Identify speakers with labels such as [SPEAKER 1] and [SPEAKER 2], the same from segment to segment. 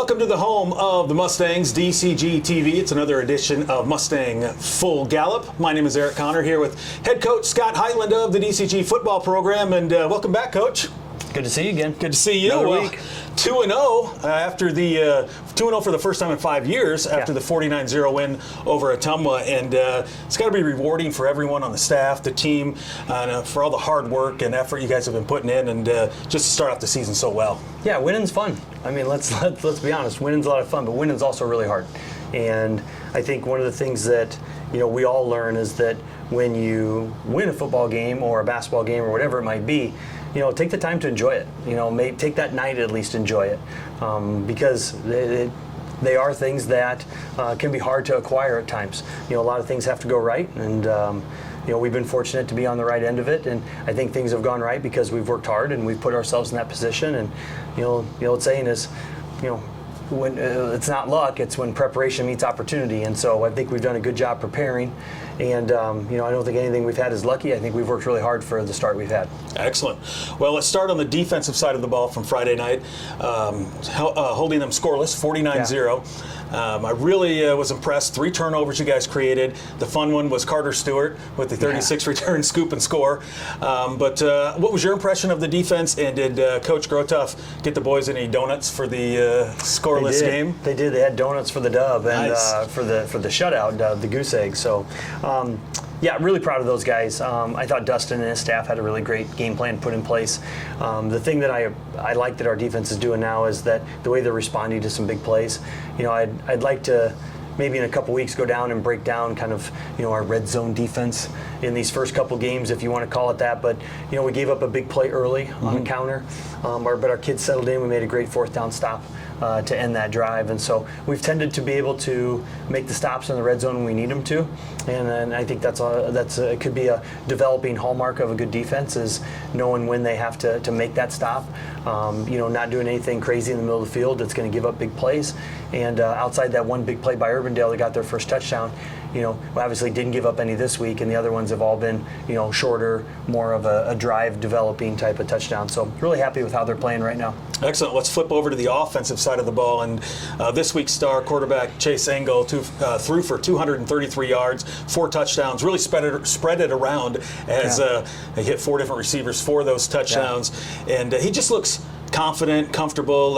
[SPEAKER 1] Welcome to the home of the Mustangs, DCG TV. It's another edition of Mustang Full Gallop. My name is Eric Connor, here with head coach Scott Heitland of the DCG football program, and welcome back, Coach.
[SPEAKER 2] Good to see you again.
[SPEAKER 1] Good to see you.
[SPEAKER 2] Another week.
[SPEAKER 1] 2-0 after the 2-0 for the first time in 5 years after the 49-0 win over Ottumwa, and it's got to be rewarding for everyone on the staff, the team, for all the hard work and effort you guys have been putting in, and just to start off the season so well.
[SPEAKER 2] Yeah, winning's fun. I mean, let's be honest. Winning's a lot of fun, but winning's also really hard. And I think one of the things that we all learn is that when you win a football game or a basketball game or whatever it might be, take the time to enjoy it. Take that night at least, enjoy it, because they are things that can be hard to acquire at times. A lot of things have to go right, and we've been fortunate to be on the right end of it, and I think things have gone right because we've worked hard and we've put ourselves in that position. And the old saying is, when it's not luck, it's when preparation meets opportunity. And so I think we've done a good job preparing. And, I don't think anything we've had is lucky. I think we've worked really hard for the start we've had.
[SPEAKER 1] Excellent. Well, let's start on the defensive side of the ball from Friday night, holding them scoreless, 49-0. I really was impressed. 3 turnovers you guys created. The fun one was Carter Stewart with the 36 return scoop and score. But what was your impression of the defense, and did Coach Grotoff get the boys any donuts for the scoreless game?
[SPEAKER 2] They did. They had donuts for the dub and
[SPEAKER 1] nice.
[SPEAKER 2] for the shutout, the goose egg. So, really proud of those guys. I thought Dustin and his staff had a really great game plan put in place. The thing that I like that our defense is doing now is that the way they're responding to some big plays. I'd like to maybe in a couple weeks go down and break down kind of our red zone defense in these first couple games, if you want to call it that. But we gave up a big play early on a counter, but our kids settled in. We made a great 4th down stop to end that drive, and so we've tended to be able to make the stops in the red zone when we need them to, and I think it could be a developing hallmark of a good defense, is knowing when they have to make that stop, not doing anything crazy in the middle of the field that's going to give up big plays. And outside that one big play by Urbandale that got their first touchdown, we obviously didn't give up any this week, and the other ones have all been, shorter, more of a drive developing type of touchdown. So really happy with how they're playing right now.
[SPEAKER 1] Excellent. Let's flip over to the offensive side of the ball, and this week's star quarterback Chase Engel threw for 233 yards, 4 touchdowns, really spread it around as he hit 4 different receivers for those touchdowns, and he just looks confident, comfortable.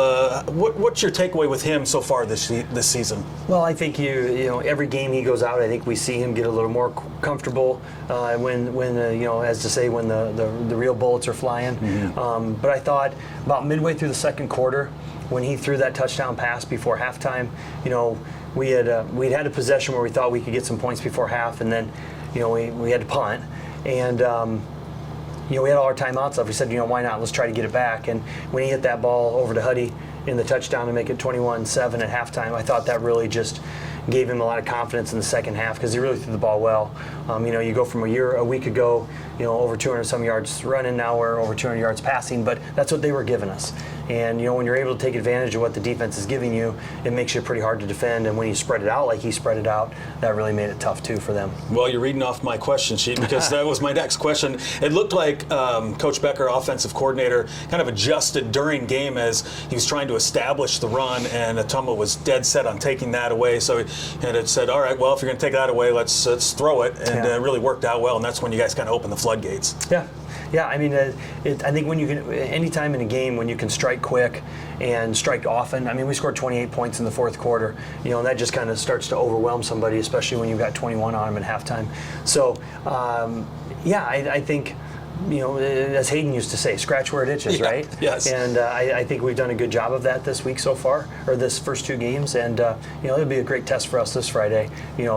[SPEAKER 1] What's your takeaway with him so far this season? Well,
[SPEAKER 2] I think every game he goes out, I think we see him get a little more comfortable when as to say, when the real bullets are flying. Mm-hmm. But I thought about midway through the second quarter, when he threw that touchdown pass before halftime, we'd had a possession where we thought we could get some points before half, and then we had to punt, and we had all our timeouts left. We said, why not? Let's try to get it back. And when he hit that ball over to Huddy in the touchdown to make it 21-7 at halftime, I thought that really just gave him a lot of confidence in the second half, because he really threw the ball well. You go from a week ago, over 200 some yards running, now we're over 200 yards passing, but that's what they were giving us. And when you're able to take advantage of what the defense is giving you, it makes it pretty hard to defend. And when you spread it out like he spread it out, that really made it tough too for them.
[SPEAKER 1] Well, you're reading off my question sheet, because that was my next question. It looked like Coach Becker, offensive coordinator, kind of adjusted during game as he was trying to establish the run, and Ottumwa was dead set on taking that away. So it said, all right, well, if you're going to take that away, let's throw it, and it really worked out well. And that's when you guys kind of opened the floodgates.
[SPEAKER 2] Yeah, I mean, I think when you can, anytime in a game when you can strike quick and strike often. I mean, we scored 28 points in the 4th quarter. And that just kind of starts to overwhelm somebody, especially when you've got 21 on them at halftime. So, I think, as Hayden used to say, scratch where it itches, right?
[SPEAKER 1] Yes.
[SPEAKER 2] And I think we've done a good job of that this week so far, or this first 2 games. And, it'll be a great test for us this Friday,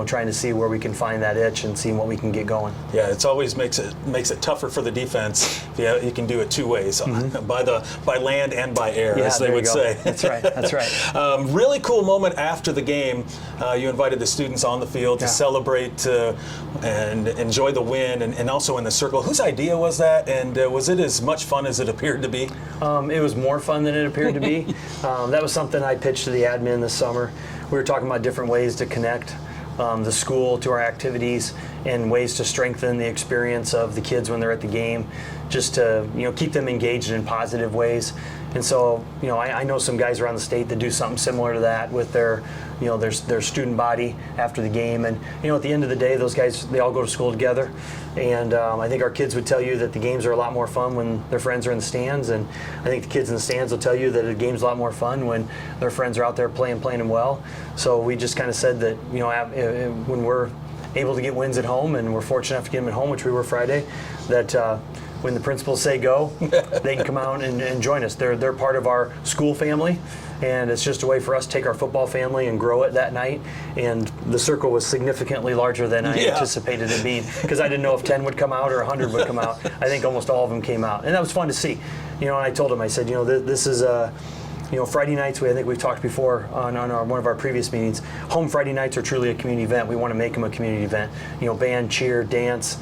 [SPEAKER 2] trying to see where we can find that itch and seeing what we can get going.
[SPEAKER 1] Yeah, it always makes it tougher for the defense. Yeah, you can do it 2 ways, by land and by air, as they would say.
[SPEAKER 2] That's right.
[SPEAKER 1] Really cool moment after the game. You invited the students on the field to celebrate and enjoy the win, and also in the circle. Whose idea was that, and was it as much fun as it appeared to be?
[SPEAKER 2] It was more fun than it appeared to be. That was something I pitched to the admin this summer. We were talking about different ways to connect the school to our activities and ways to strengthen the experience of the kids when they're at the game. just to keep them engaged in positive ways. And so I know some guys around the state that do something similar to that with their their student body after the game. And at the end of the day, those guys, they all go to school together. And I think our kids would tell you that the games are a lot more fun when their friends are in the stands. And I think the kids in the stands will tell you that the game's a lot more fun when their friends are out there playing them well. So we just kind of said that when we're able to get wins at home, and we're fortunate enough to get them at home, which we were Friday, that when the principals say go, they can come out and join us. They're part of our school family, and it's just a way for us to take our football family and grow it that night. And the circle was significantly larger than I anticipated it being, because I didn't know if 10 would come out or 100 would come out. I think almost all of them came out, and that was fun to see. And I told them, I said, this is Friday nights, I think we've talked before on one of our previous meetings, home Friday nights are truly a community event. We want to make them a community event. Band, cheer, dance,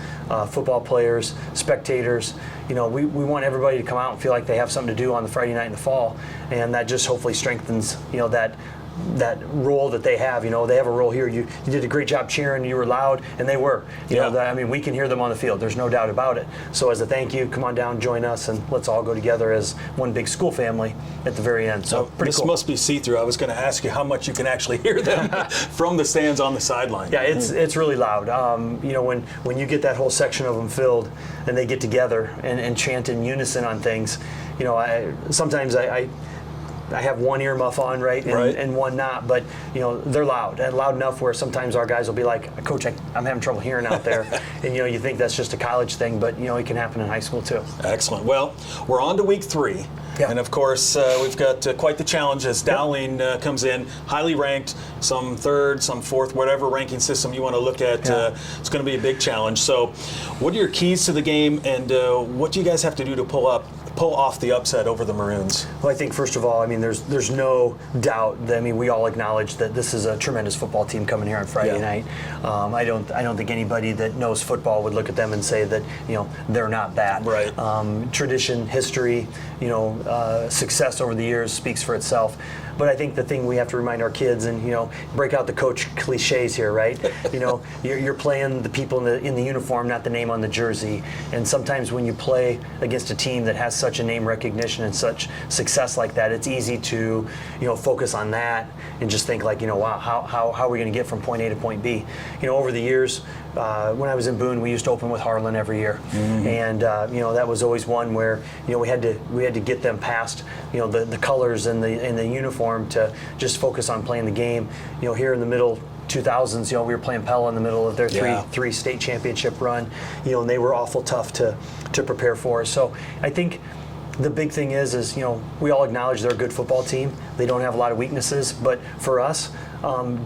[SPEAKER 2] football players, spectators. We want everybody to come out and feel like they have something to do on the Friday night in the fall, and that just hopefully strengthens, that role that they have. They have a role here. You did a great job cheering. You were loud, and they were. We can hear them on the field. There's no doubt about it. So as a thank you, come on down, join us, and let's all go together as one big school family at the very end. So pretty
[SPEAKER 1] this
[SPEAKER 2] cool.
[SPEAKER 1] must be see-through. I was going to ask you how much you can actually hear them from the stands on the sideline.
[SPEAKER 2] Yeah, it's really loud. When you get that whole section of them filled, and they get together and chant in unison on things, sometimes I have one earmuff on, and one not, but they're loud, and loud enough where sometimes our guys will be like, Coach, I'm having trouble hearing out there. And you think that's just a college thing, but it can happen in high school too.
[SPEAKER 1] Excellent. Well, we're on to week 3.
[SPEAKER 2] Yeah.
[SPEAKER 1] And of course, we've got quite the challenge as Dowling comes in, highly ranked, some third, some fourth, whatever ranking system you want to look at. It's going to be a big challenge. So what are your keys to the game, and what do you guys have to do to pull off the upset over the Maroons?
[SPEAKER 2] Well, I think first of all, there's no doubt that we all acknowledge that this is a tremendous football team coming here on Friday night. I don't think anybody that knows football would look at them and say that they're not that.
[SPEAKER 1] Right.
[SPEAKER 2] Tradition, history, success over the years speaks for itself. But I think the thing we have to remind our kids, and break out the coach cliches here, right? You're playing the people in the uniform, not the name on the jersey. And sometimes when you play against a team that has such a name recognition and such success like that, it's easy to focus on that and just think like, wow, how are we going to get from point A to point B? Over the years, when I was in Boone, we used to open with Harlan every year, and that was always one where we had to get them past the colors and the uniform to just focus on playing the game. Here in the middle 2000s, we were playing Pella in the middle of their three state championship run, and they were awful tough to prepare for. So I think the big thing is we all acknowledge they're a good football team. They don't have a lot of weaknesses, but for us,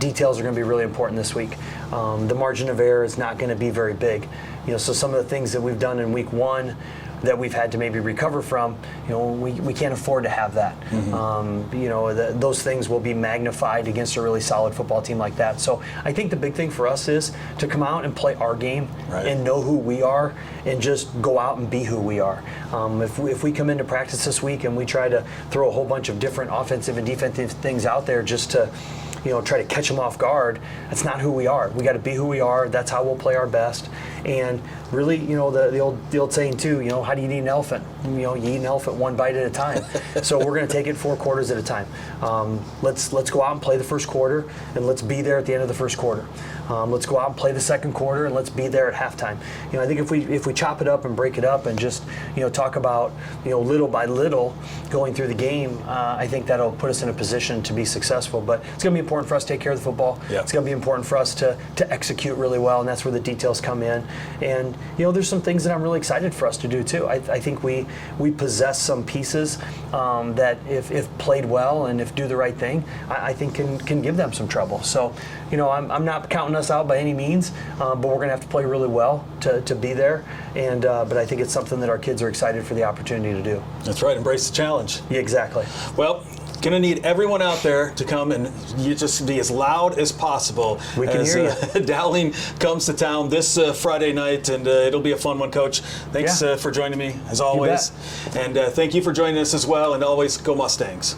[SPEAKER 2] details are going to be really important this week. The margin of error is not going to be very big. So some of the things that we've done in week 1 that we've had to maybe recover from, we can't afford to have that. Those things will be magnified against a really solid football team like that. So I think the big thing for us is to come out and play our game and know who we are and just go out and be who we are. If we come into practice this week and we try to throw a whole bunch of different offensive and defensive things out there just to try to catch them off guard, that's not who we are. We got to be who we are. That's how we'll play our best. And really, the old saying too, how do you eat an elephant? You eat an elephant one bite at a time. So we're going to take it 4 quarters at a time. Let's go out and play the first quarter, and let's be there at the end of the first quarter. Let's go out and play the second quarter, and let's be there at halftime. I think if we chop it up and break it up and just talk about little by little going through the game, I think that'll put us in a position to be successful. But it's going to be important for us to take care of the football. Yep. It's going to be important for us to execute really well, and that's where the details come in. And there's some things that I'm really excited for us to do too. I think we possess some pieces that if played well and if do the right thing, I think can give them some trouble. So I'm not counting us out by any means, but we're going to have to play really well to be there. And but I think it's something that our kids are excited for the opportunity to do.
[SPEAKER 1] That's right. Embrace the challenge.
[SPEAKER 2] Yeah, exactly.
[SPEAKER 1] Well, going to need everyone out there to come and you just be as loud as possible.
[SPEAKER 2] We can
[SPEAKER 1] as,
[SPEAKER 2] hear you.
[SPEAKER 1] Dowling comes to town this Friday night, and it'll be a fun one, Coach. Thanks for joining me, as always. And thank you for joining us as well, and always go Mustangs.